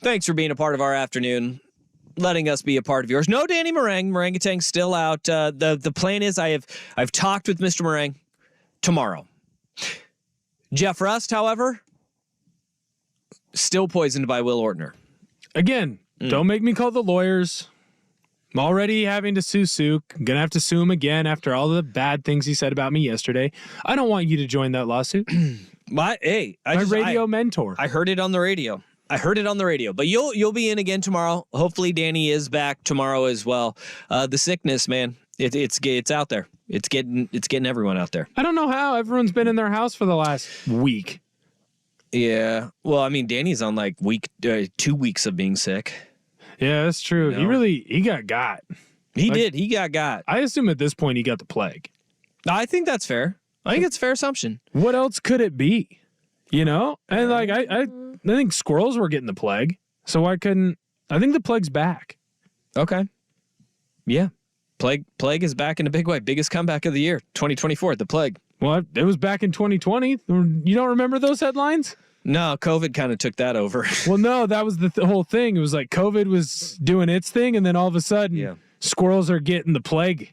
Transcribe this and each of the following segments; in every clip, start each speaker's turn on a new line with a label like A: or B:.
A: Thanks for being a part of our afternoon, letting us be a part of yours. No Danny Meringue. Meringatang's still out. The plan is I've talked with Mr. Meringue tomorrow. Jeff Rust, however, still poisoned by Will Ortner.
B: Again, don't make me call the lawyers. I'm already having to sue Suk. I'm going to have to sue him again after all the bad things he said about me yesterday. I don't want you to join that lawsuit.
A: My
B: radio mentor.
A: I heard it on the radio. But you'll be in again tomorrow. Hopefully Danny is back tomorrow as well. The sickness, man, it's out there. It's getting everyone out there.
B: I don't know how everyone's been in their house for the last week.
A: Yeah. Well, I mean, Danny's on like 2 weeks of being sick.
B: Yeah, that's true.
A: You know?
B: He got.
A: He did. He got.
B: I assume at this point he got the plague.
A: I think that's fair. I think it's a fair assumption.
B: What else could it be? You know? And like I think squirrels were getting the plague. So I think the plague's back.
A: Okay. Yeah. Plague is back in a big way. Biggest comeback of the year, 2024, the plague.
B: Well, it was back in 2020. You don't remember those headlines?
A: No, COVID kind of took that over.
B: Well, no, that was the whole thing. It was like COVID was doing its thing, and then all of a sudden, squirrels are getting the plague.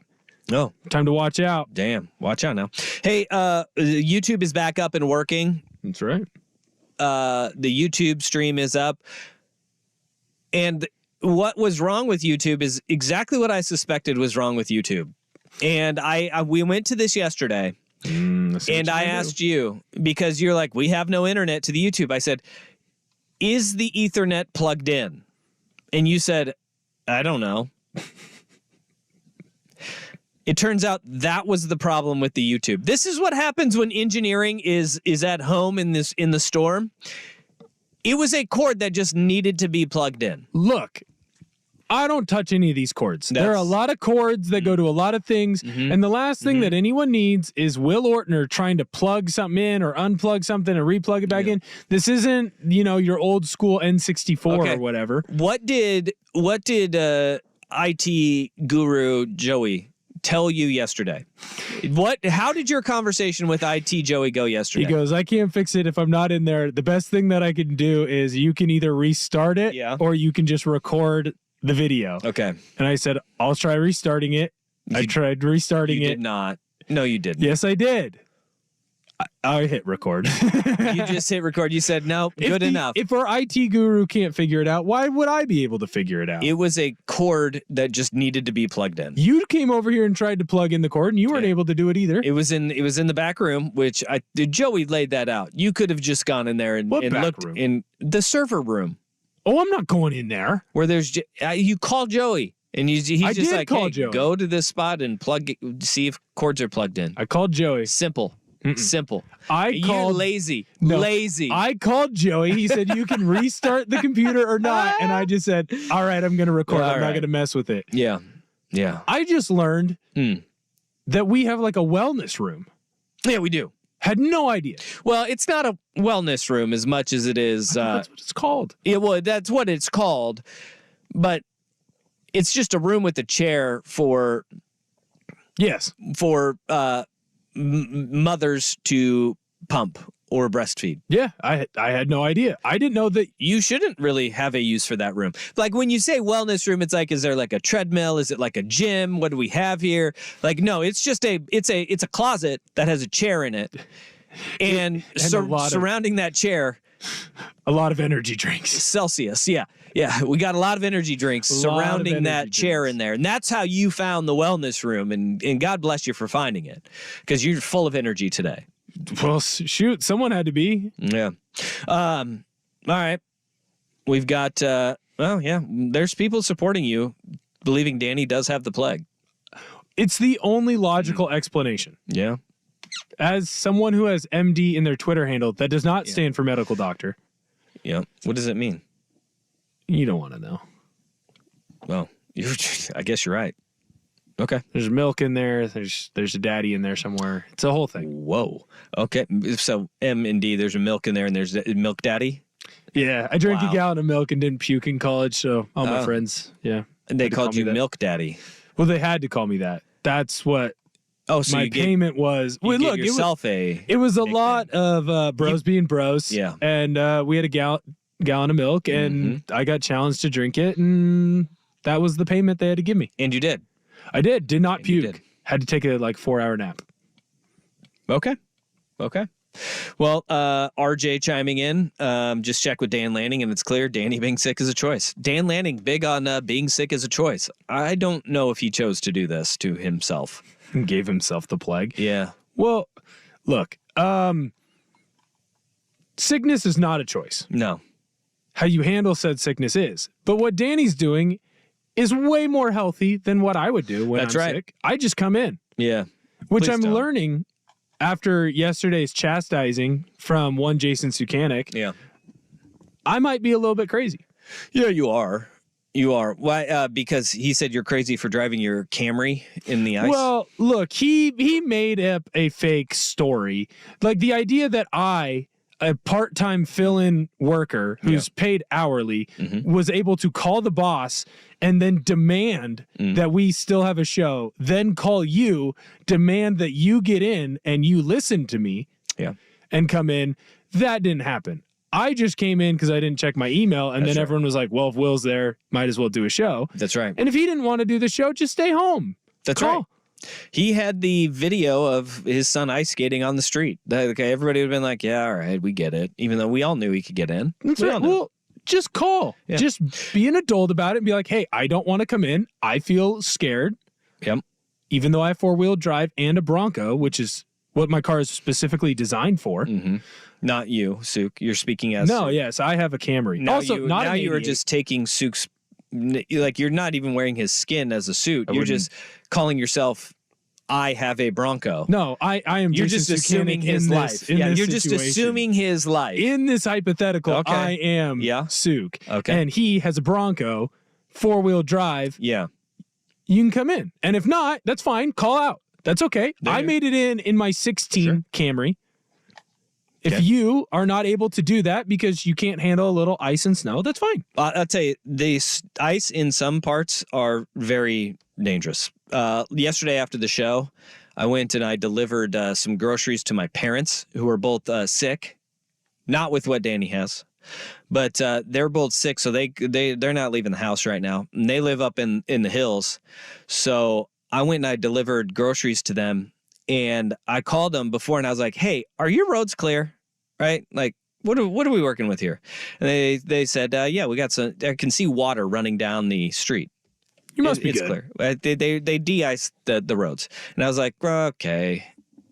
A: Oh.
B: Time to watch out.
A: Damn. Watch out now. Hey, YouTube is back up and working.
B: That's right.
A: The YouTube stream is up. And what was wrong with YouTube is exactly what I suspected was wrong with YouTube. And we went to this yesterday. And I asked you, because you're like, we have no internet to the YouTube. I said, is the Ethernet plugged in? And you said, I don't know. It turns out that was the problem with the YouTube. This is what happens when engineering is at home in the storm. It was a cord that just needed to be plugged in.
B: Look, I don't touch any of these cords. There are a lot of cords that go to a lot of things. And the last thing that anyone needs is Will Ortner trying to plug something in or unplug something and replug it back in. This isn't, your old school N64 or whatever.
A: What did IT guru Joey tell you yesterday? How did your conversation with IT Joey go yesterday?
B: He goes, I can't fix it if I'm not in there. The best thing that I can do is you can either restart it or you can just record the video.
A: Okay.
B: And I said, I'll try restarting it. I tried restarting it.
A: You did not. No, you didn't.
B: Yes, I did. I hit record.
A: You just hit record. You said, no, good enough.
B: If our IT guru can't figure it out, why would I be able to figure it out?
A: It was a cord that just needed to be plugged in.
B: You came over here and tried to plug in the cord, and you weren't able to do it either.
A: It was in the back room, which Joey laid that out. You could have just gone in there and looked
B: room?
A: In the server room.
B: Oh, I'm not going in there.
A: Where there's you call Joey and he's just like, hey,
B: Joey.
A: Go to this spot and see if cords are plugged in.
B: I called Joey.
A: Simple. Simple.
B: You're
A: lazy.
B: No,
A: lazy.
B: I called Joey. He said you can restart the computer or not, and I just said, all right, I'm going to record. I'm not going to mess with it.
A: Yeah.
B: I just learned that we have like a wellness room.
A: Yeah, we do.
B: Had no idea.
A: Well, it's not a wellness room as much as it is.
B: That's what it's called.
A: That's what it's called. But it's just a room with a chair for mothers to pump or breastfeed.
B: Yeah, I had no idea. I didn't know that.
A: You shouldn't really have a use for that room. Like when you say wellness room, it's like, is there like a treadmill? Is it like a gym? What do we have here? Like, no, it's just it's a closet that has a chair in it. And surrounding that chair,
B: a lot of energy drinks.
A: Celsius. Yeah. We got a lot of energy drinks surrounding that chair in there. And that's how you found the wellness room. And God bless you for finding it, because you're full of energy today.
B: Well, shoot, someone had to be.
A: Yeah. All right. We've got, there's people supporting you, believing Danny does have the plague.
B: It's the only logical explanation.
A: Yeah.
B: As someone who has MD in their Twitter handle, that does not stand for medical doctor.
A: Yeah. What does it mean?
B: You don't want to know.
A: Well, I guess you're right. Okay.
B: There's milk in there. There's a daddy in there somewhere. It's a whole thing.
A: Whoa. Okay. So M and D, there's a milk in there, and there's a milk daddy.
B: Yeah. I drank a gallon of milk and didn't puke in college, so all my friends,
A: And they called you Milk Daddy.
B: Well, they had to call me that. That's what my payment was.
A: Well, look,
B: it was a lot of bros being bros.
A: Yeah.
B: And we had a gallon of milk, and I got challenged to drink it, and that was the payment they had to give me.
A: And you did.
B: I did not puke. Had to take a 4-hour nap.
A: Okay. Well, RJ chiming in, just check with Dan Lanning, and it's clear Danny being sick is a choice. Dan Lanning, big on being sick is a choice. I don't know if he chose to do this to himself.
B: Gave himself the plague.
A: Yeah.
B: Well, look, sickness is not a choice.
A: No.
B: How you handle said sickness is. But what Danny's doing is way more healthy than what I would do when I'm sick. I just come in.
A: Yeah.
B: Which
A: Please
B: I'm
A: don't.
B: learning after yesterday's chastising from one Jason Sukanik.
A: Yeah.
B: I might be a little bit crazy.
A: Yeah, you are. You are. Why? Because he said you're crazy for driving your Camry in the ice.
B: Well, look, he made up a fake story. Like the idea that I, a part-time fill-in worker who's paid hourly, was able to call the boss and then demand that we still have a show, then call you, demand that you get in and you listen to me and come in. That didn't happen. I just came in because I didn't check my email, and then everyone was like, well, if Will's there, might as well do a show.
A: That's right.
B: And if he didn't want to do the show, just stay home.
A: That's right. He had the video of his son ice skating on the street. Okay, everybody would have been like, yeah, all right, we get it. Even though we all knew he could get in.
B: That's right. Well, just call. Yeah. Just be an adult about it and be like, hey, I don't want to come in. I feel scared.
A: Yep.
B: Even though I have 4-wheel drive and a Bronco, which is what my car is specifically designed for.
A: Not you, Suk. You're speaking as
B: No,
A: Suk.
B: Yes, I have a Camry.
A: Now
B: also, not
A: now
B: an
A: you are
B: 88.
A: just taking Suk's, like you're not even wearing his skin as a suit. You're just calling yourself, I have a Bronco.
B: No, I am.
A: You're
B: Jason
A: just assuming his life.
B: Yeah,
A: you're just assuming his life.
B: In this hypothetical, I am Suk.
A: Okay.
B: And he has a Bronco, 4-wheel drive.
A: Yeah.
B: You can come in. And if not, that's fine. Call out. That's okay. I made it in my 16 Camry. If you are not able to do that because you can't handle a little ice and snow, that's fine.
A: I'll tell you, the ice in some parts are very dangerous. Yesterday after the show, I went and I delivered some groceries to my parents who are both sick, not with what Danny has, but they're both sick, so they're not leaving the house right now. And they live up in the hills. So I went and I delivered groceries to them, and I called them before and I was like, hey, are your roads clear? Right? Like, what are we working with here? And they said, yeah, we got some, I can see water running down the street.
B: You must be
A: it's
B: good.
A: Clear. They de-iced the roads. And I was like, okay.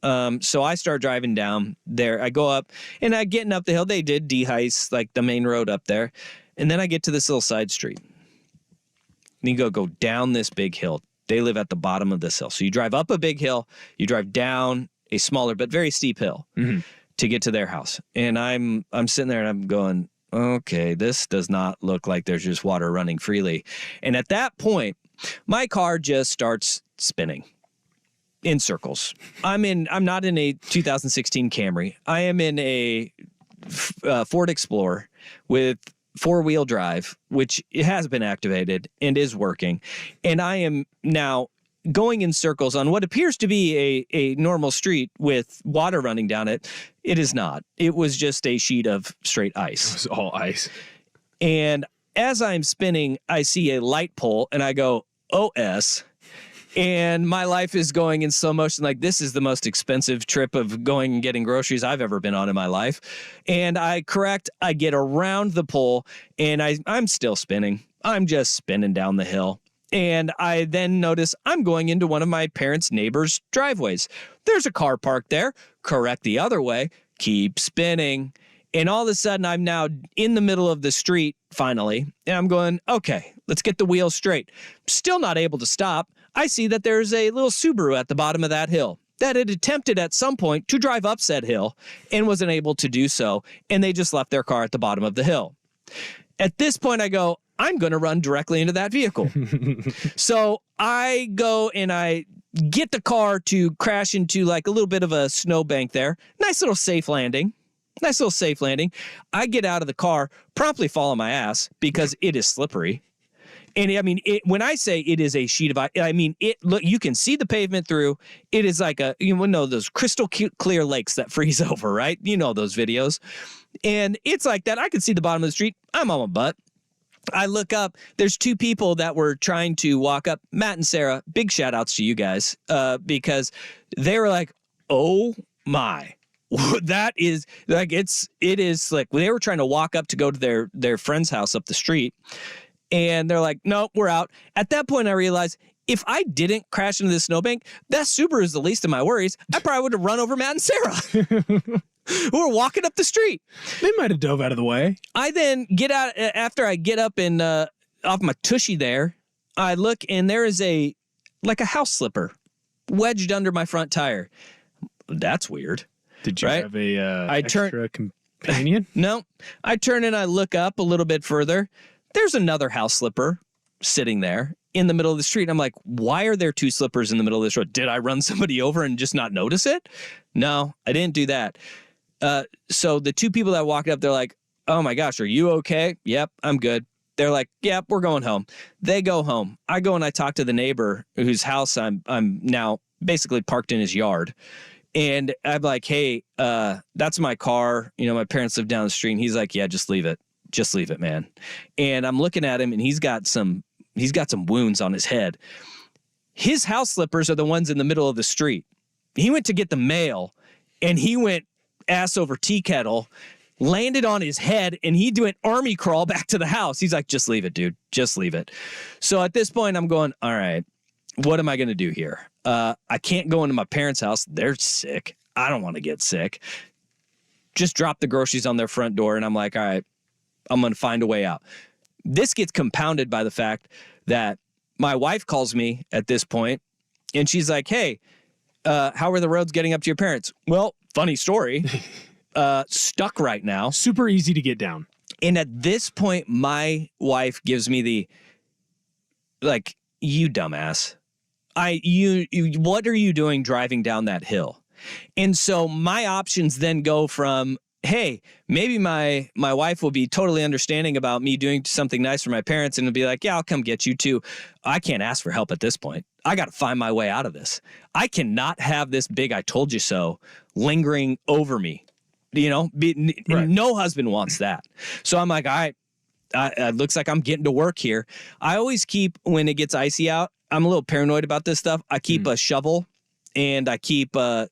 A: So I start driving down there. I go up and I getting up the hill. They did de-ice like the main road up there. And then I get to this little side street. And you go down this big hill. They live at the bottom of this hill. So you drive up a big hill, you drive down a smaller but very steep hill to get to their house. And I'm sitting there and I'm going, okay, this does not look like there's just water running freely. And at that point, my car just starts spinning in circles. I'm not in a 2016 Camry. I am in a Ford Explorer with 4-wheel drive, which it has been activated and is working. And I am now going in circles on what appears to be a normal street with water running down it. It is not. It was just a sheet of straight ice.
B: It was all ice.
A: And as I'm spinning, I see a light pole and I go, OS. And my life is going in slow motion. Like, this is the most expensive trip of going and getting groceries I've ever been on in my life. And I get around the pole and I'm still spinning. I'm just spinning down the hill. And I then notice I'm going into one of my parents' neighbors' driveways. There's a car parked there. Correct the other way. Keep spinning. And all of a sudden, I'm now in the middle of the street, finally. And I'm going, okay, let's get the wheels straight. Still not able to stop. I see that there's a little Subaru at the bottom of that hill that had attempted at some point to drive up said hill and wasn't able to do so. And they just left their car at the bottom of the hill. At this point, I go, I'm going to run directly into that vehicle. So I go and I get the car to crash into like a little bit of a snowbank there. Nice little safe landing. I get out of the car, promptly fall on my ass because it is slippery. And I mean, when I say it is a sheet of ice, I mean, look, you can see the pavement through. It is like those crystal clear lakes that freeze over, right? You know those videos. And it's like that. I can see the bottom of the street. I'm on my butt. I look up. There's two people that were trying to walk up. Matt and Sarah, big shout outs to you guys because they were like, oh my. That is like it is like they were trying to walk up to go to their friend's house up the street, and they're like, "No, we're out." At that point, I realized if I didn't crash into the snowbank, that Subaru is the least of my worries. I probably would have run over Matt and Sarah, who were walking up the street.
B: They might have dove out of the way.
A: I then get out after I get up and off my tushy there. I look and there is a house slipper wedged under my front tire. That's weird.
B: Did you have a extra companion?
A: No. I turn and I look up a little bit further. There's another house slipper sitting there in the middle of the street. I'm like, why are there two slippers in the middle of this road? Did I run somebody over and just not notice it? No, I didn't do that. So the two people that walked up, they're like, oh my gosh, are you okay? Yep, I'm good. They're like, yep, we're going home. They go home. I go and I talk to the neighbor whose house I'm now basically parked in his yard. And I'm like, hey, that's my car. My parents live down the street. And he's like, yeah, just leave it. Just leave it, man. And I'm looking at him and he's got some wounds on his head. His house slippers are the ones in the middle of the street. He went to get the mail and he went ass over tea kettle, landed on his head, and he went army crawl back to the house. He's like, just leave it, dude. Just leave it. So at this point, I'm going, all right, what am I going to do here? I can't go into my parents' house. They're sick. I don't want to get sick. Just drop the groceries on their front door. And I'm like, all right, I'm going to find a way out. This gets compounded by the fact that my wife calls me at this point and she's like, hey, how are the roads getting up to your parents? Well, funny story. Stuck right now.
B: Super easy to get down.
A: And at this point, my wife gives me you dumbass. What are you doing driving down that hill? And so my options then go from, hey, maybe my wife will be totally understanding about me doing something nice for my parents and will be like, yeah, I'll come get you too. I can't ask for help at this point. I got to find my way out of this. I cannot have this big I told you so lingering over me. Right. No husband wants that. So I'm like, all right, it looks like I'm getting to work here. I always keep, when it gets icy out, I'm a little paranoid about this stuff. I keep a shovel and I keep a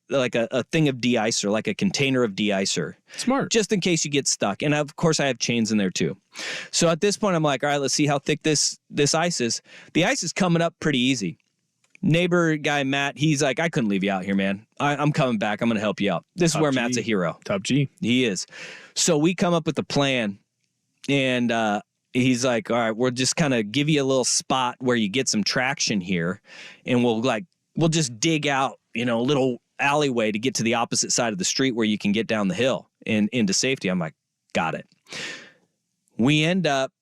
A: thing of de-icer, like a container of de-icer.
B: Smart.
A: Just in case you get stuck. And of course I have chains in there too. So at this point I'm like, all right, let's see how thick this ice is. The ice is coming up pretty easy. Neighbor guy, Matt, he's like, I couldn't leave you out here, man. I'm coming back. I'm going to help you out. This is where Matt's a hero.
B: Top G.
A: He is. So we come up with a plan and, he's like, all right, we'll just kind of give you a little spot where you get some traction here. And we'll just dig out, a little alleyway to get to the opposite side of the street where you can get down the hill and into safety. I'm like, got it. We end up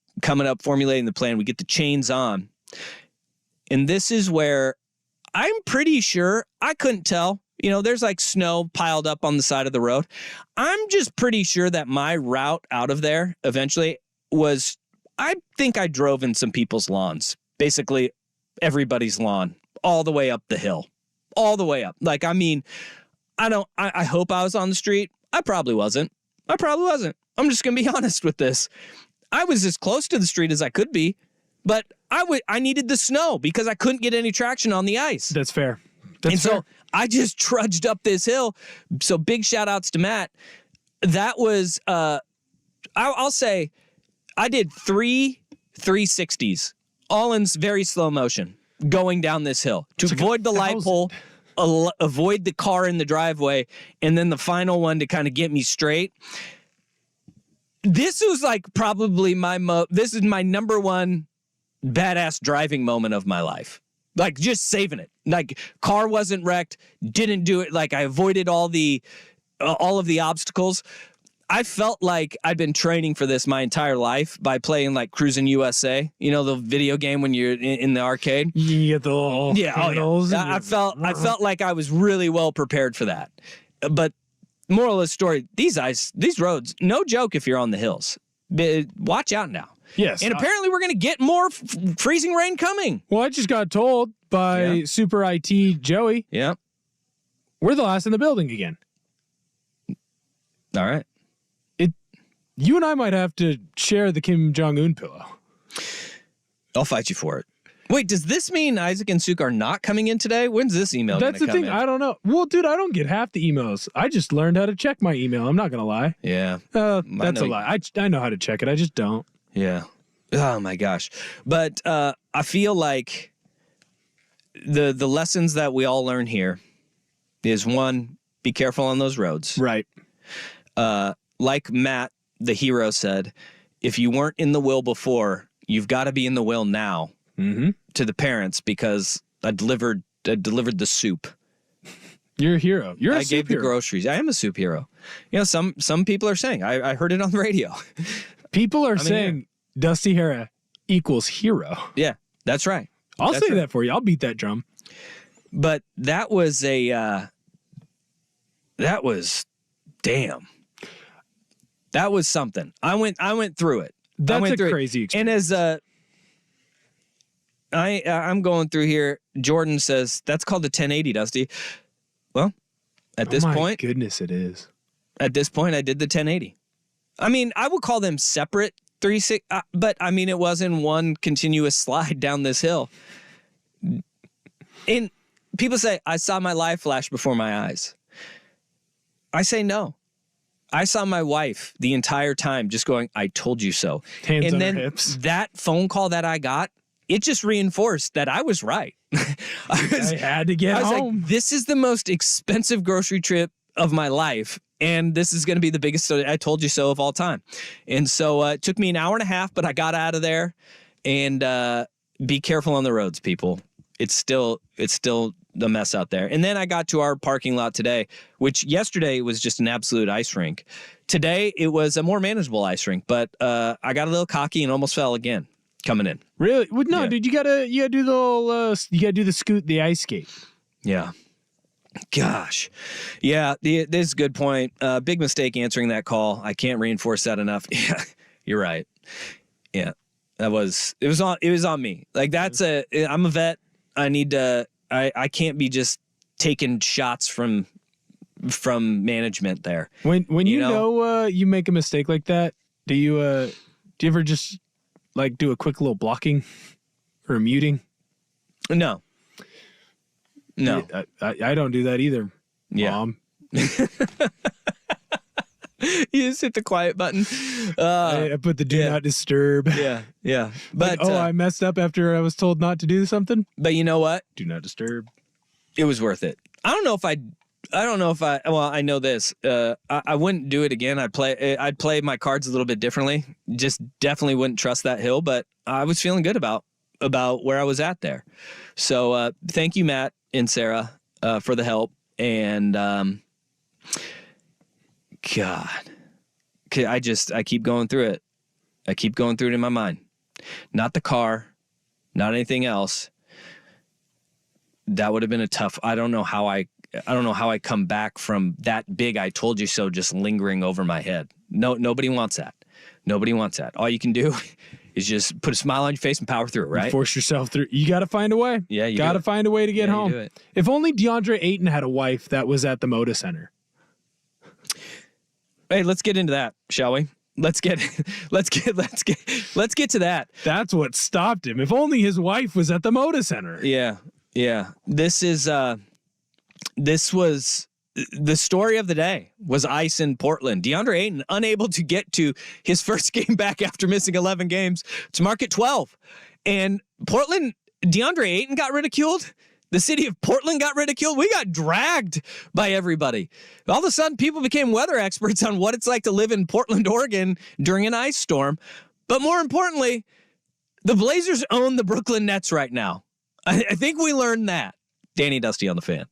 A: formulating the plan. We get the chains on. And this is where I'm pretty sure, I couldn't tell, there's snow piled up on the side of the road. I'm just pretty sure that my route out of there eventually was, I think I drove in some people's lawns, basically everybody's lawn, all the way up the hill, all the way up. I hope I was on the street. I probably wasn't. I'm just going to be honest with this. I was as close to the street as I could be, but I needed the snow because I couldn't get any traction on the ice.
B: That's fair.
A: So I just trudged up this hill. So big shout outs to Matt. That was, I'll say I did 360s, all in very slow motion, going down this hill to avoid the light pole, avoid the car in the driveway, and then the final one to kind of get me straight. This was probably this is my number one badass driving moment of my life. Just saving it. Car wasn't wrecked, didn't do it. I avoided all of the obstacles. I felt like I'd been training for this my entire life by playing Cruising USA, the video game when you're in the arcade.
B: You get the little handles.
A: I felt like I was really well prepared for that. But moral of the story, these roads, no joke if you're on the hills. watch out now.
B: Yes.
A: And apparently we're going to get more freezing rain coming.
B: Well, I just got told by Super IT Joey.
A: Yeah.
B: We're the last in the building again.
A: All right.
B: You and I might have to share the Kim Jong-un pillow.
A: I'll fight you for it. Wait, does this mean Isaac and Suk are not coming in today? When's this email
B: That's the thing.
A: in?
B: I don't know. Well, dude, I don't get half the emails. I just learned how to check my email. I'm not going to lie.
A: Yeah.
B: That's a lie. I know how to check it. I just don't.
A: Yeah. Oh, my gosh. But I feel like the lessons that we all learn here is, one, be careful on those roads.
B: Right.
A: Like Matt, the hero, said, if you weren't in the will before, you've got to be in the will now.
B: Mm-hmm.
A: To the parents, because I delivered the soup.
B: You're a hero. You're a
A: I
B: soup
A: gave the
B: hero.
A: groceries. I am a soup hero. You know, some people are saying, I heard it on the radio.
B: People are saying Dusty Hera equals hero.
A: Yeah, that's right.
B: I'll say that for you. I'll beat that drum.
A: But that was damn. That was something. I went through it.
B: That's a crazy experience.
A: And as I'm going through here, Jordan says, that's called the 1080, Dusty. Well, at this point,
B: goodness, it is.
A: At this point, I did the 1080. I mean, I would call them separate 360, but I mean, it wasn't one continuous slide down this hill. And people say, I saw my life flash before my eyes. I say no. I saw my wife the entire time just going, I told you so.
B: Hands
A: and
B: on
A: then
B: her hips.
A: That phone call that I got, it just reinforced that I was right.
B: I had to get home.
A: Like, this is the most expensive grocery trip of my life, and this is going to be the biggest I told you so of all time. And so it took me an hour and a half, but I got out of there. And be careful on the roads, people. It's still the mess out there. And then I got to our parking lot today, which yesterday was just an absolute ice rink. Today it was a more manageable ice rink, but I got a little cocky and almost fell again coming in.
B: Really? Well, no, dude, you gotta do the little, the ice skate.
A: Yeah. Gosh. Yeah, this is a good point. Big mistake answering that call. I can't reinforce that enough. Yeah, you're right. Yeah. It was on me. Like I'm a vet. I need to, I can't be just taking shots from management there.
B: When you know you make a mistake like that, do you ever just like do a quick little blocking or a muting?
A: No.
B: I don't do that either.
A: Yeah.
B: Mom.
A: You just hit the quiet button.
B: I put the do not disturb.
A: Yeah. But
B: like, I messed up after I was told not to do something.
A: But you know what?
B: Do not disturb.
A: It was worth it. I don't know if well, I know this. I wouldn't do it again. I'd play my cards a little bit differently. Just definitely wouldn't trust that hill, but I was feeling good about where I was at there. So thank you, Matt and Sarah, for the help. And God, I keep going through it. I keep going through it in my mind. Not the car, not anything else. That would have been a tough. I don't know how I come back from that big I told you so just lingering over my head. No, nobody wants that. Nobody wants that. All you can do is just put a smile on your face and power through it, right?
B: Force yourself through. You got to find a way.
A: Yeah, you
B: got to find a way to get home.
A: You do it.
B: If only DeAndre Ayton had a wife that was at the Moda Center.
A: Hey, let's get into that, shall we? Let's get to that.
B: That's what stopped him. If only his wife was at the Moda Center.
A: Yeah. This was the story of the day was ice in Portland. DeAndre Ayton unable to get to his first game back after missing 11 games to mark it 12. And Portland, DeAndre Ayton got ridiculed. The city of Portland got ridiculed. We got dragged by everybody. All of a sudden, people became weather experts on what it's like to live in Portland, Oregon during an ice storm. But more importantly, the Blazers own the Brooklyn Nets right now. I think we learned that. Danny Dusty on the Fan.